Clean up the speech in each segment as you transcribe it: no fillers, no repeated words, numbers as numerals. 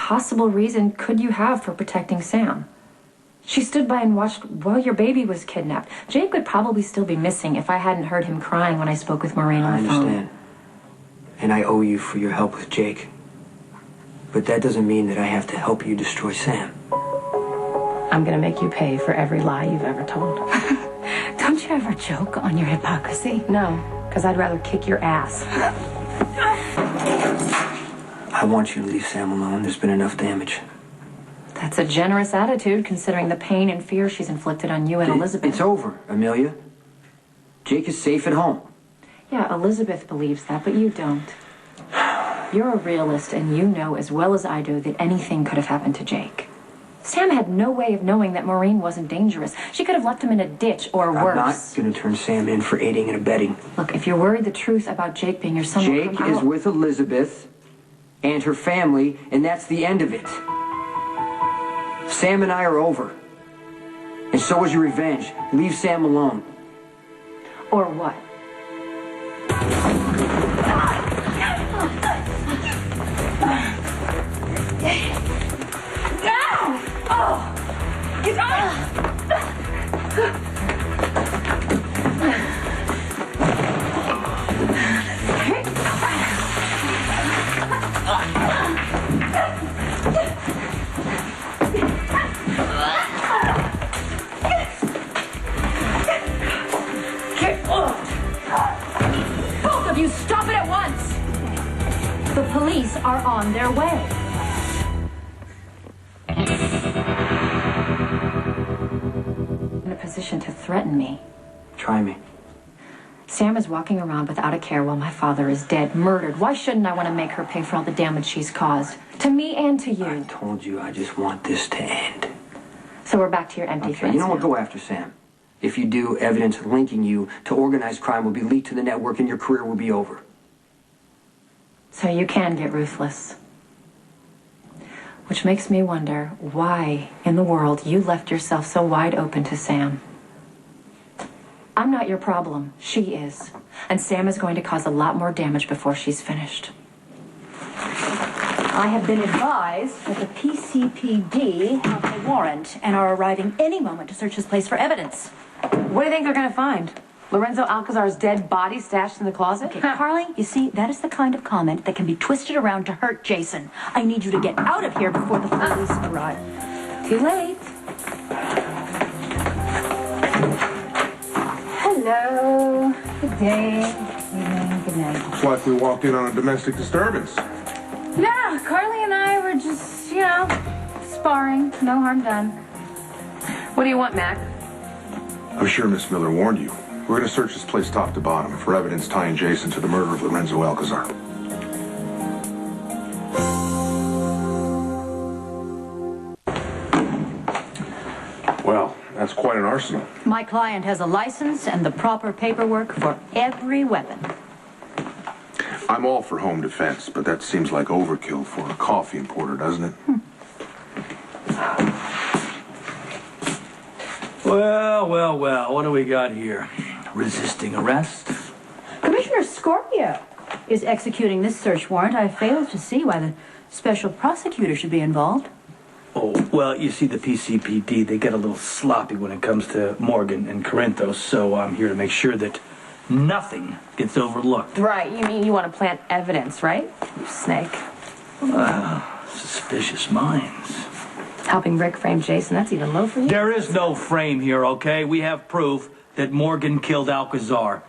possible reason could you have for protecting Sam? She stood by and watched while your baby was kidnapped. Jake would probably still be missing if I hadn't heard him crying when I spoke with Maureen on the phone. I understand. And I owe you for your help with Jake. But that doesn't mean that I have to help you destroy Sam. I'm gonna make you pay for every lie you've ever told. Don't you ever joke on your hypocrisy? No, because I'd rather kick your ass. I want you to leave Sam alone. There's been enough damage. That's a generous attitude, considering the pain and fear she's inflicted on you and Elizabeth. It's over, Amelia. Jake is safe at home. Yeah, Elizabeth believes that, but you don't. You're a realist, and you know as well as I do that anything could have happened to Jake. Sam had no way of knowing that Maureen wasn't dangerous. She could have left him in a ditch or worse. I'm not going to turn Sam in for aiding and abetting. Look, if you're worried the truth about Jake being your son... Jake is with Elizabeth and her family, and that's the end of it. Sam and I are over. And so is your revenge. Leave Sam alone. Or what? Get off! Both of you, stop it at once! The police are on their way. In a position to threaten me. Try me. Sam is walking around without a care while my father is dead, murdered. Why shouldn't I want to make her pay for all the damage she's caused? To me and to you. I told you I just want this to end. So we're back to your empty threats. You know what? Now. Go after Sam. If you do, evidence linking you to organized crime will be leaked to the network and your career will be over. So you can get ruthless. Which makes me wonder why in the world you left yourself so wide open to Sam. I'm not your problem. She is. And Sam is going to cause a lot more damage before she's finished. I have been advised that the PCPD have a warrant and are arriving any moment to search this place for evidence. What do you think they're going to find? Lorenzo Alcazar's dead body stashed in the closet? Okay, Carly, you see, that is the kind of comment that can be twisted around to hurt Jason. I need you to get out of here before the police arrive. Too late. Hello. Good day. Evening. Good night. Looks like we walked in on a domestic disturbance. Yeah, Carly and I were just, sparring. No harm done. What do you want, Mac? I'm sure Miss Miller warned you. We're going to search this place top to bottom for evidence tying Jason to the murder of Lorenzo Alcazar. Well, that's quite an arsenal. My client has a license and the proper paperwork for every weapon. I'm all for home defense, but that seems like overkill for a coffee importer, doesn't it? Well, what do we got here? Resisting arrest? Commissioner Scorpio is executing this search warrant. I fail to see why the special prosecutor should be involved. Oh, well, you see, the PCPD, they get a little sloppy when it comes to Morgan and Corinthos, so I'm here to make sure that nothing gets overlooked. Right, you mean you want to plant evidence, right? You snake. Suspicious minds. Helping Rick frame Jason, that's even low for you. There is no frame here, okay? We have proof that Morgan killed Alcazar.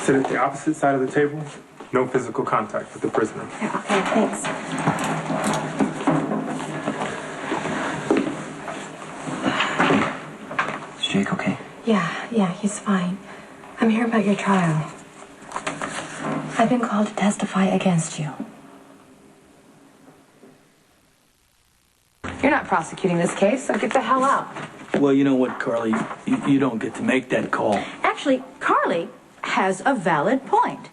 Sit at the opposite side of the table. No physical contact with the prisoner. Yeah, okay, thanks. Is Jake okay? Yeah, he's fine. I'm here about your trial. I've been called to testify against you. You're not prosecuting this case, so get the hell out. Well, you know what, Carly? You don't get to make that call. Actually, Carly has a valid point.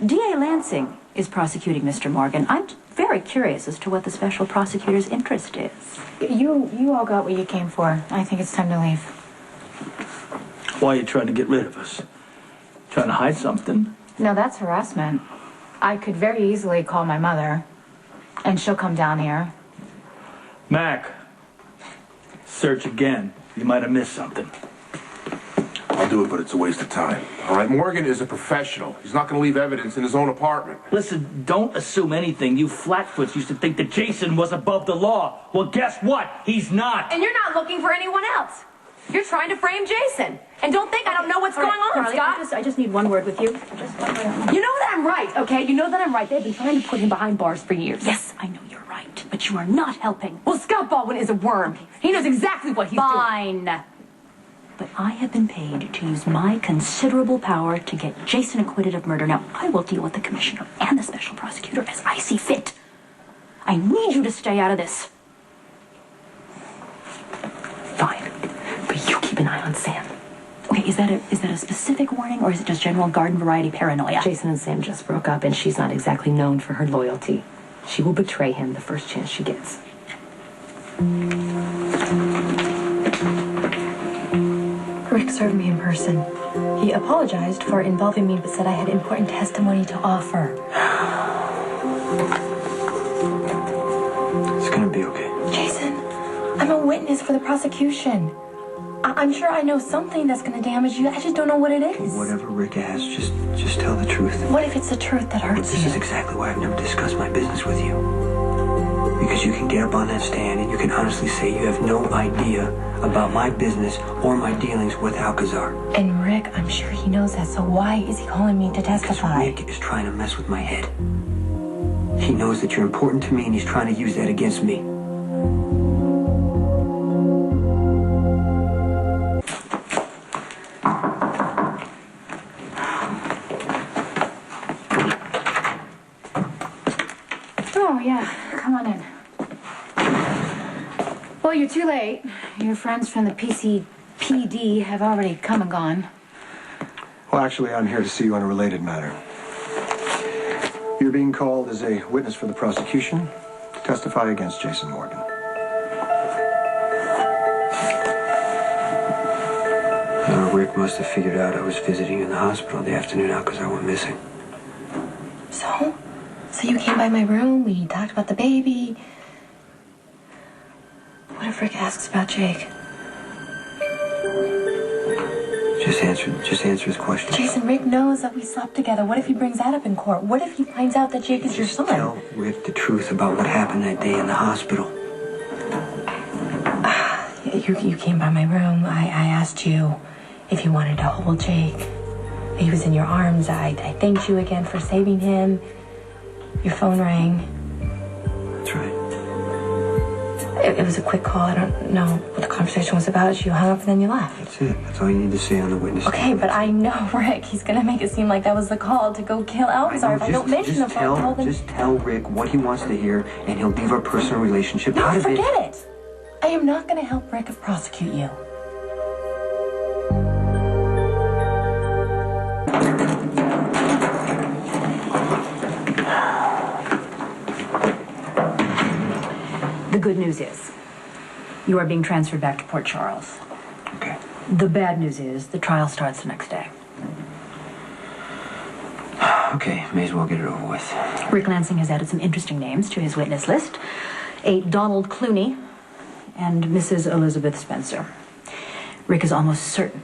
D.A. Lansing is prosecuting Mr. Morgan. I'm very curious as to what the special prosecutor's interest is. You all got what you came for. I think it's time to leave. Why are you trying to get rid of us? Trying to hide something? No, that's harassment. I could very easily call my mother, and she'll come down here. Mac, search again. You might have missed something. I'll do it, but it's a waste of time. All right, Morgan is a professional. He's not going to leave evidence in his own apartment. Listen, don't assume anything. You flatfoots used to think that Jason was above the law. Well, guess what? He's not. And you're not looking for anyone else. You're trying to frame Jason. And don't think I don't know what's going on, Carly, Scott. I just need one word with you. Just one word. You know that I'm right, okay? You know that I'm right. They've been trying to put him behind bars for years. Yes, I know you're right, but you are not helping. Well, Scott Baldwin is a worm. He knows exactly what he's doing. Fine. But I have been paid to use my considerable power to get Jason acquitted of murder. Now, I will deal with the commissioner and the special prosecutor as I see fit. I need you to stay out of this. Fine. But you keep an eye on Sam. Okay, is that a specific warning, or is it just general garden variety paranoia? Jason and Sam just broke up, and she's not exactly known for her loyalty. She will betray him the first chance she gets. Rick served me in person. He apologized for involving me, but said I had important testimony to offer. It's gonna be okay. Jason, I'm a witness for the prosecution. I'm sure I know something that's going to damage you. I just don't know what it is. Whatever Rick asks, just tell the truth. What if it's the truth that hurts This you? is exactly why I've never discussed my business with you. Because you can get up on that stand and you can honestly say you have no idea about my business or my dealings with Alcazar. And Rick, I'm sure he knows that, so why is he calling me to testify? Because Rick is trying to mess with my head. He knows that you're important to me and he's trying to use that against me. Oh, yeah. Come on in. Well, you're too late. Your friends from the PCPD have already come and gone. Well, actually, I'm here to see you on a related matter. You're being called as a witness for the prosecution to testify against Jason Morgan. Rick must have figured out I was visiting in the hospital the afternoon Alcazar went missing. So? So you came by my room, we talked about the baby. What if Rick asks about Jake? Just answer his question. Jason, Rick knows that we slept together. What if he brings that up in court? What if he finds out that Jake is your son? Tell Rick the truth about what happened that day in the hospital. You came by my room. I asked you if you wanted to hold Jake. He was in your arms. I thanked you again for saving him. Your phone rang. That's right. It was a quick call. I don't know what the conversation was about. You hung up and then you left. That's it. That's all you need to say on the witness stand. Okay, but I know Rick. He's gonna make it seem like that was the call to go kill Alcazar. If I don't mention the phone call, then... Just tell Rick what he wants to hear, and he'll leave our personal relationship out of it. No, forget it. I am not gonna help Rick prosecute you. The good news is, you are being transferred back to Port Charles. Okay. The bad news is, the trial starts the next day. Okay, may as well get it over with. Rick Lansing has added some interesting names to his witness list. A Donald Clooney and Mrs. Elizabeth Spencer. Rick is almost certain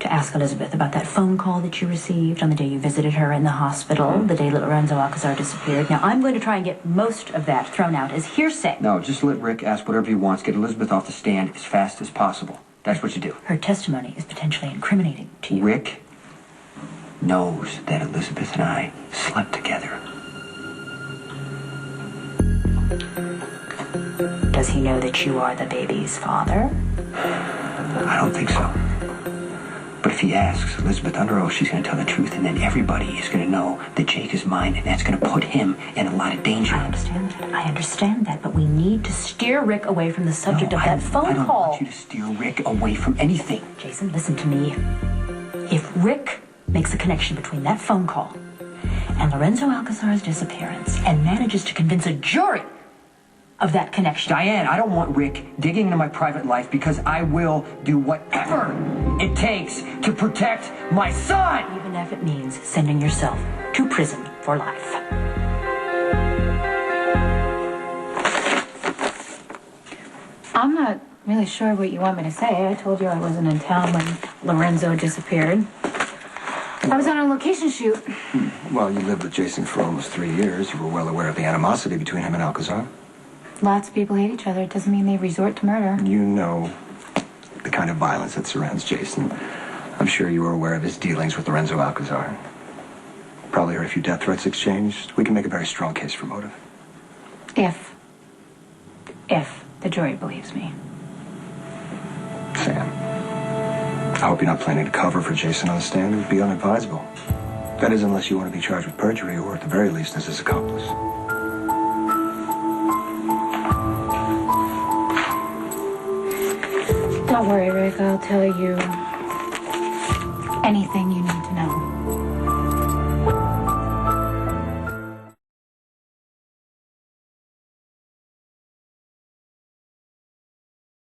to ask Elizabeth about that phone call that you received on the day you visited her in the hospital, the day Lorenzo Alcazar disappeared. Now, I'm going to try and get most of that thrown out as hearsay. No, just let Rick ask whatever he wants. Get Elizabeth off the stand as fast as possible. That's what you do. Her testimony is potentially incriminating to you. Rick knows that Elizabeth and I slept together. Does he know that you are the baby's father? I don't think so. But if he asks Elizabeth under oath, she's going to tell the truth, and then everybody is going to know that Jake is mine, and that's going to put him in a lot of danger. I understand that, but we need to steer Rick away from the subject of that phone call. I don't want you to steer Rick away from anything. Jason, listen to me. If Rick makes a connection between that phone call and Lorenzo Alcazar's disappearance and manages to convince a jury of that connection. Diane, I don't want Rick digging into my private life because I will do whatever it takes to protect my son. Even if it means sending yourself to prison for life. I'm not really sure what you want me to say. I told you I wasn't in town when Lorenzo disappeared. I was on a location shoot. Well, you lived with Jason for almost 3 years. You were well aware of the animosity between him and Alcazar. Lots of people hate each other. It doesn't mean they resort to murder. You know the kind of violence that surrounds Jason. I'm sure you were aware of his dealings with Lorenzo Alcazar. Probably heard a few death threats exchanged. We can make a very strong case for motive. If the jury believes me. Sam, I hope you're not planning to cover for Jason on the stand. It would be unadvisable. That is, unless you want to be charged with perjury or at the very least as his accomplice. Don't worry, Rick. I'll tell you anything you need to know.